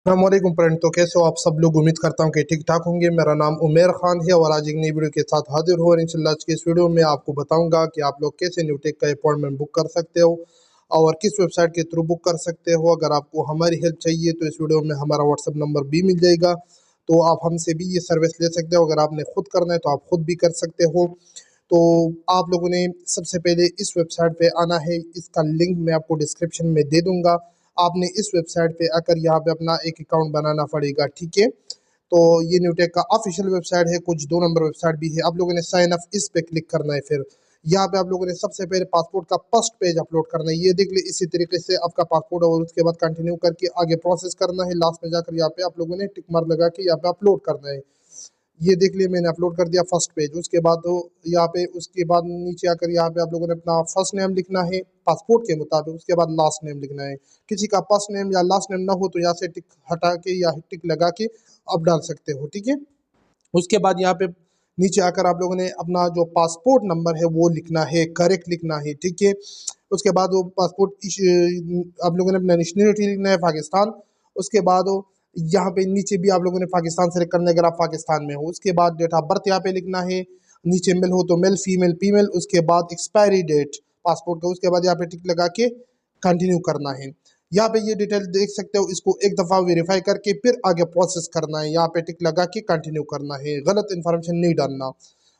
अस्सलामुअलैकुम फ्रेंड। तो कैसे हो आप सब लोग? उम्मीद करता हूँ कि ठीक ठाक होंगे। मेरा नाम उमेर खान है और आज एक नई वीडियो के साथ हाजिर हो। और इंशाल्लाह आज की इस वीडियो में आपको बताऊंगा कि आप लोग कैसे न्यूटेक का अपॉइंटमेंट बुक कर सकते हो और किस वेबसाइट के थ्रू बुक कर सकते हो। अगर आपको हमारी हेल्प चाहिए तो इस वीडियो में हमारा व्हाट्सअप नंबर भी मिल जाएगा, तो आप हमसे भी ये सर्विस ले सकते हो। अगर आपने खुद करना है तो आप खुद भी कर सकते हो। तो आप लोगों ने सबसे पहले इस वेबसाइट पे आना है। इसका लिंक मैं आपको डिस्क्रिप्शन में दे दूंगा। आपने इस वेबसाइट पे आकर यहाँ पे अपना एक अकाउंट बनाना पड़ेगा, ठीक है। तो ये न्यूटेक का ऑफिशियल वेबसाइट है। कुछ 2 नंबर वेबसाइट भी है। आप लोगों ने साइन अप इस पे क्लिक करना है। फिर यहाँ पे आप लोगों ने सबसे पहले पासपोर्ट का फर्स्ट पेज अपलोड करना है। ये देख ले, इसी तरीके से आपका पासपोर्ट और उसके बाद कंटिन्यू करके आगे प्रोसेस करना है। लास्ट में जाकर यहाँ पे आप लोगों ने टिक मार्क लगा के यहाँ पे अपलोड करना है। ये देख लिए मैंने अपलोड कर दिया फर्स्ट पेज। उसके बाद तो यहाँ पे उसके बाद नीचे आकर यहाँ पे आप लोगों ने अपना फर्स्ट नेम लिखना है पासपोर्ट के मुताबिक। उसके बाद लास्ट नेम लिखना है। किसी का फर्स्ट नेम या लास्ट नेम ना हो तो यहाँ से टिक हटा के या टिक लगा के आप डाल सकते हो, ठीक है। उसके बाद यहाँ पे नीचे आकर आप लोगों ने अपना जो पासपोर्ट नंबर है वो लिखना है, करेक्ट लिखना है, ठीक है। उसके बाद वो पासपोर्ट आप लोगों ने अपना नेशनलिटी लिखना है पाकिस्तान। उसके बाद वो यहाँ पे नीचे भी आप लोगों ने पाकिस्तान सेलेक्ट करना है अगर आप पाकिस्तान में हो। उसके बाद डेट ऑफ बर्थ यहाँ पे लिखना है। नीचे मेल हो तो मेल, फीमेल फीमेल। उसके बाद एक्सपायरी डेट पासपोर्ट का। उसके बाद यहाँ पे टिक लगा के कंटिन्यू करना है। यहाँ पे ये डिटेल देख सकते हो। इसको एक दफ़ा वेरीफाई करके फिर आगे प्रोसेस करना है। यहाँ पे टिक लगा के कंटिन्यू करना है, गलत इन्फॉर्मेशन नहीं डालना।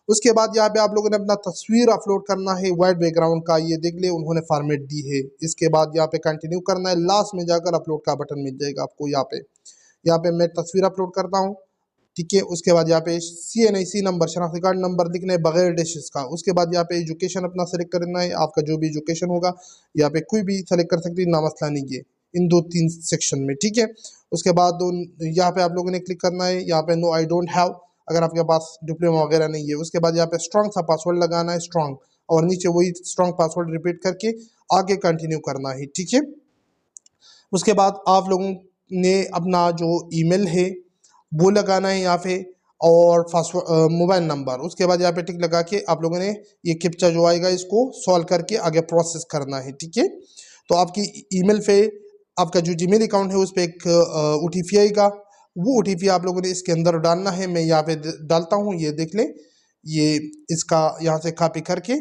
उसके बाद यहाँ पे आप लोगों ने अपना तस्वीर अपलोड करना है वाइट बैकग्राउंड का। ये देख ले उन्होंने फॉर्मेट दी है। इसके बाद यहाँ पे कंटिन्यू करना है। लास्ट में जाकर अपलोड का बटन मिल जाएगा आपको। यहाँ पे मैं तस्वीर अपलोड करता हूँ, ठीक है। उसके बाद यहाँ पे CNIC नंबर, शनाख्ती कार्ड नंबर लिखना है बगैर डिशेस का। उसके बाद यहाँ पे एजुकेशन अपना सेलेक्ट करना है। आपका जो भी एजुकेशन होगा यहाँ पे कोई भी सेलेक्ट कर सकते हैं, ना मसला नहीं है इन 2-3 सेक्शन में, ठीक है। उसके बाद यहाँ पे आप लोगों ने क्लिक करना है। यहाँ पे नो आई डोंट हैव, अगर आपके पास डिप्लोमा वगैरह नहीं है। उसके बाद यहाँ पे स्ट्रॉन्ग सा पासवर्ड लगाना है, स्ट्रॉन्ग, और नीचे वही स्ट्रॉन्ग पासवर्ड रिपीट करके आगे कंटिन्यू करना है, ठीक है। उसके बाद आप लोगों ने अपना जो ईमेल है वो लगाना है यहाँ पे, और पासवर्ड, मोबाइल नंबर। उसके बाद यहाँ पे टिक लगा के आप लोगों ने ये कैप्चा जो आएगा इसको सॉल्व करके आगे प्रोसेस करना है, ठीक है। तो आपकी ईमेल पे आपका जो जीमेल अकाउंट है उस पर एक OTP आएगा। वो OTP आप लोगों ने इसके अंदर डालना है। मैं यहाँ पे डालता हूँ, ये देख ले। ये इसका यहाँ से कॉपी करके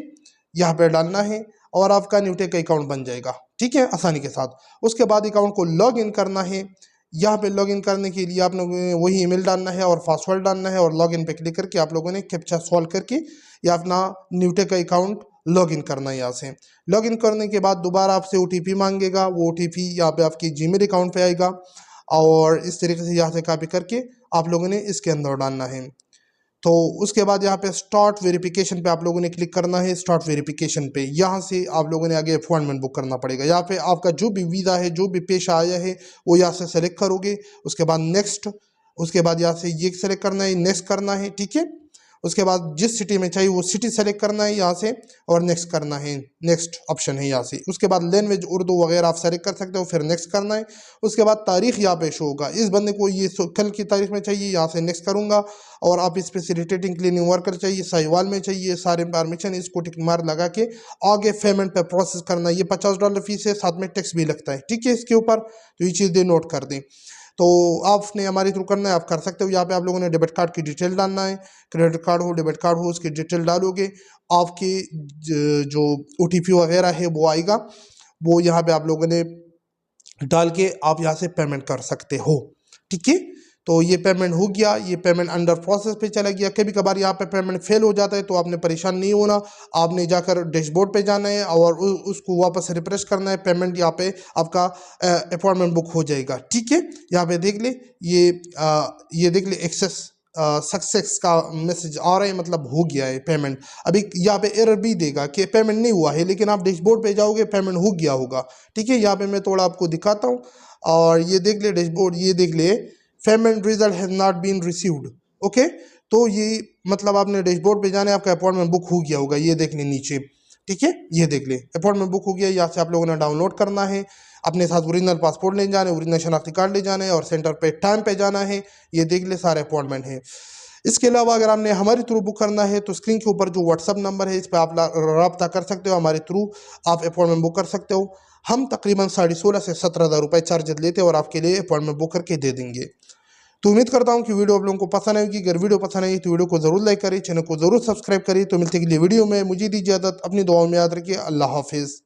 यहाँ पे डालना है और आपका न्यूटेक का अकाउंट बन जाएगा, ठीक है, आसानी के साथ। उसके बाद अकाउंट को लॉग इन करना है। यहाँ पे लॉग इन करने के लिए आप लोगों ने वही ईमेल डालना है और पासवर्ड डालना है, और लॉग इन पे क्लिक करके आप लोगों ने कैप्चा सॉल्व करके या अपना न्यूटेक का अकाउंट लॉग इन करना है। यहाँ से लॉग इन करने के बाद दोबारा आपसे OTP मांगेगा। वो OTP यहाँ पे आपकी जीमेल अकाउंट पे आएगा, और इस तरीके से यहाँ से कॉपी करके आप लोगों ने इसके अंदर डालना है। तो उसके बाद यहाँ पे स्टार्ट वेरिफिकेशन पे आप लोगों ने क्लिक करना है। स्टार्ट वेरिफिकेशन पे यहाँ से आप लोगों ने आगे अपॉइंटमेंट बुक करना पड़ेगा। यहाँ पे आपका जो भी वीज़ा है, जो भी पेश आया है, वो यहाँ से सेलेक्ट करोगे। उसके बाद नेक्स्ट, उसके बाद यहाँ से ये सेलेक्ट करना है, नेक्स्ट करना है, ठीक है। उसके बाद जिस सिटी में चाहिए वो सिटी सेलेक्ट करना है यहाँ से, और नेक्स्ट करना है, नेक्स्ट ऑप्शन है यहाँ से। उसके बाद लैंग्वेज उर्दू वगैरह आप सेलेक्ट कर सकते हो, फिर नेक्स्ट करना है। उसके बाद तारीख यहाँ पे शो होगा। इस बंदे को ये कल की तारीख में चाहिए, यहाँ से नेक्स्ट करूँगा। और आप इस पे फैसिलिटेटिंग क्लीनिंग वर्कर चाहिए, साहिवाल में चाहिए, सारे इंफॉर्मेशन इसको टिक मार लगा के आगे पेमेंट पे प्रोसेस करना है। ये $50 फीस है, साथ में टैक्स भी लगता है, ठीक है, इसके ऊपर। तो ये चीज़ें नोट कर दें। तो आपने हमारे थ्रू करना है, आप कर सकते हो। यहाँ पे आप लोगों ने डेबिट कार्ड की डिटेल डालना है। क्रेडिट कार्ड हो, डेबिट कार्ड हो, उसकी डिटेल डालोगे। आपकी जो OTP वगैरह है वो आएगा। वो यहाँ पे आप लोगों ने डाल के आप यहाँ से पेमेंट कर सकते हो, ठीक है। तो ये पेमेंट हो गया, ये पेमेंट अंडर प्रोसेस पे चला गया। कभी कभार यहाँ पे पेमेंट फेल हो जाता है तो आपने परेशान नहीं होना। आपने जाकर डैशबोर्ड पे जाना है और उसको वापस रिफ्रेश करना है। पेमेंट यहाँ पे आपका अपॉइंटमेंट बुक हो जाएगा, ठीक है। यहाँ पे देख ले, ये देख ले, एक्सेस सक्सेस का मैसेज आ रहा है, मतलब हो गया है पेमेंट। अभी यहाँ पे एरर भी देगा कि पेमेंट नहीं हुआ है, लेकिन आप डैशबोर्ड पे जाओगे पेमेंट हो गया होगा, ठीक है। यहाँ पे मैं थोड़ा आपको दिखाता हूँ, और ये देख ले डैशबोर्ड, ये देख ले, payment result has not been received, okay. तो ये मतलब आपने डैशबोर्ड पे जाने, आपका अपॉइंटमेंट बुक हो गया होगा। ये देख ले नीचे, ठीक है, ये देख ले अपॉइंटमेंट बुक हो गया। यहाँ से आप लोगों ने डाउनलोड करना है, अपने साथ ओरिजिनल पासपोर्ट ले जाना है, ओरिजिनल शनाख्ती कार्ड ले जाना है, और सेंटर पे टाइम पे जाना है। ये देख ले सारे अपॉइंटमेंट है। इसके अलावा अगर आपने हमारे थ्रू बुक करना है तो स्क्रीन के ऊपर जो व्हाट्सअप नंबर है इस पर आप रब्ता कर सकते हो, हमारे थ्रू आप अपॉइंटमेंट बुक कर सकते हो। हम तकरीबन 16.5 से 17,000 रुपये चार्जेस लेते हैं और आपके लिए अपॉइंटमेंट बुक करके दे देंगे। तो उम्मीद करता हूं कि वीडियो आप लोगों को पसंद आएगी। अगर वीडियो पसंद आई तो वीडियो को जरूर लाइक करें, चैनल को जरूर सब्सक्राइब करें। तो मिलते हैं अगली वीडियो में, मुझे दी इजाजत, अपनी दुआओं में याद रखिए। अल्लाह हाफिज़।